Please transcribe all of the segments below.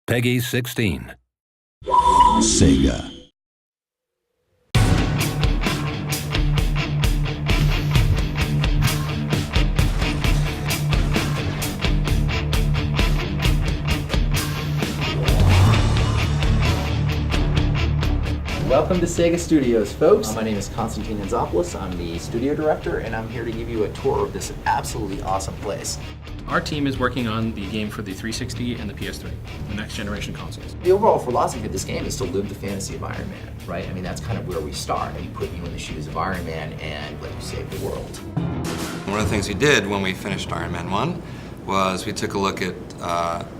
Peggy 16. SEGA. Welcome to SEGA Studios, folks. My name is Konstantin Hanzopoulos. I'm the studio director, and I'm here to give you a tour of this absolutely awesome place. Our team is working on the game for the 360 and the PS3, the next generation consoles. The overall philosophy of this game is to live the fantasy of Iron Man, right? I mean, that's kind of where we start. We put you in the shoes of Iron Man and let you save the world. One of the things we did when we finished Iron Man 1 was we took a look at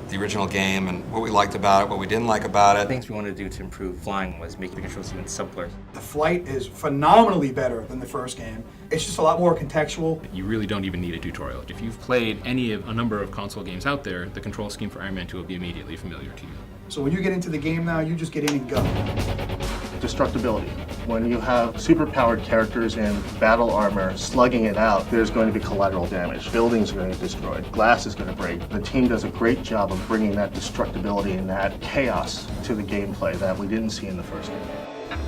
the original game and what we liked about it, what we didn't like about it. Things we wanted to do to improve flying was make the controls even simpler. The flight is phenomenally better than the first game. It's just a lot more contextual. You really don't even need a tutorial. If you've played a number of console games out there, the control scheme for Iron Man 2 will be immediately familiar to you. So when you get into the game now, you just get in and go. Destructibility. When you have superpowered characters in battle armor slugging it out, there's going to be collateral damage. Buildings are going to get destroyed. Glass is going to break. The team does a great job of bringing that destructibility and that chaos to the gameplay that we didn't see in the first game.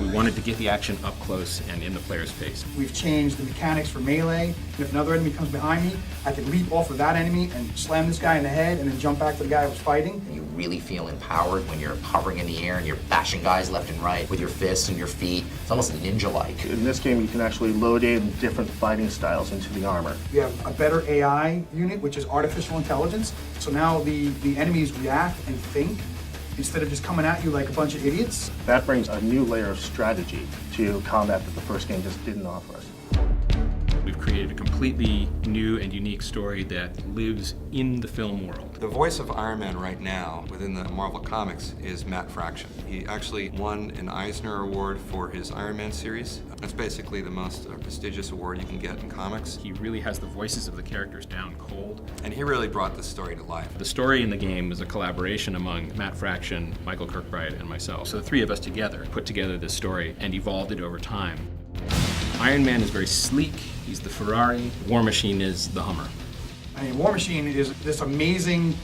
We wanted to get the action up close and in the player's face. We've changed the mechanics for melee. And if another enemy comes behind me, I can leap off of that enemy and slam this guy in the head and then jump back to the guy I was fighting. You really feel empowered when you're hovering in the air and you're bashing guys left and right with your fists and your feet. It's almost ninja-like. In this game, you can actually load in different fighting styles into the armor. We have a better AI unit, which is artificial intelligence. So now the enemies react and think instead of just coming at you like a bunch of idiots. That brings a new layer of strategy to combat that the first game just didn't offer us. We've created a completely new and unique story that lives in the film world. The voice of Iron Man right now within the Marvel Comics is Matt Fraction. He actually won an Eisner Award for his Iron Man series. That's basically the most prestigious award you can get in comics. He really has the voices of the characters down cold. And he really brought this story to life. The story in the game is a collaboration among Matt Fraction, Michael Kirkbride, and myself. So the three of us together put together this story and evolved it over time. Iron Man is very sleek. He's the Ferrari. War Machine is the Hummer. I mean, War Machine is this amazing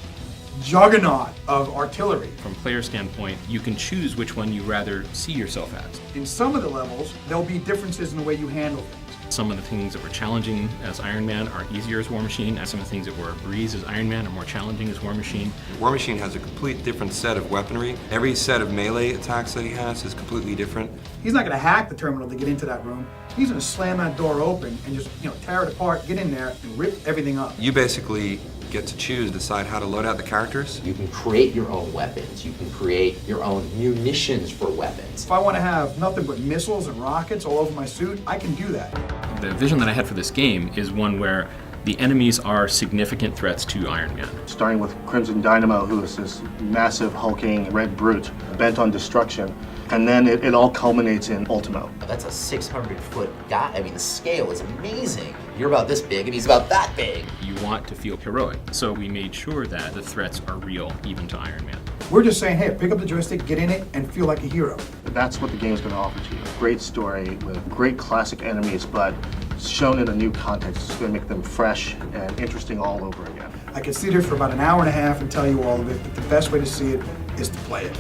juggernaut of artillery. From a player standpoint, you can choose which one you rather see yourself as. In some of the levels, there'll be differences in the way you handle things. Some of the things that were challenging as Iron Man are easier as War Machine, and some of the things that were a breeze as Iron Man are more challenging as War Machine. War Machine has a complete different set of weaponry. Every set of melee attacks that he has is completely different. He's not going to hack the terminal to get into that room. He's going to slam that door open and just, tear it apart, get in there, and rip everything up. You basically get to decide how to load out the characters. You can create your own weapons. You can create your own munitions for weapons. If I want to have nothing but missiles and rockets all over my suit, I can do that. The vision that I had for this game is one where the enemies are significant threats to Iron Man. Starting with Crimson Dynamo, who is this massive hulking red brute bent on destruction. And then it all culminates in Ultimo. That's a 600-foot guy. I mean, the scale is amazing. You're about this big, and he's about that big. You want to feel heroic, so we made sure that the threats are real, even to Iron Man. We're just saying, hey, pick up the joystick, get in it, and feel like a hero. That's what the game's going to offer to you. Great story with great classic enemies, but shown in a new context. It's going to make them fresh and interesting all over again. I could sit here for about an hour and a half and tell you all of it, but the best way to see it is to play it.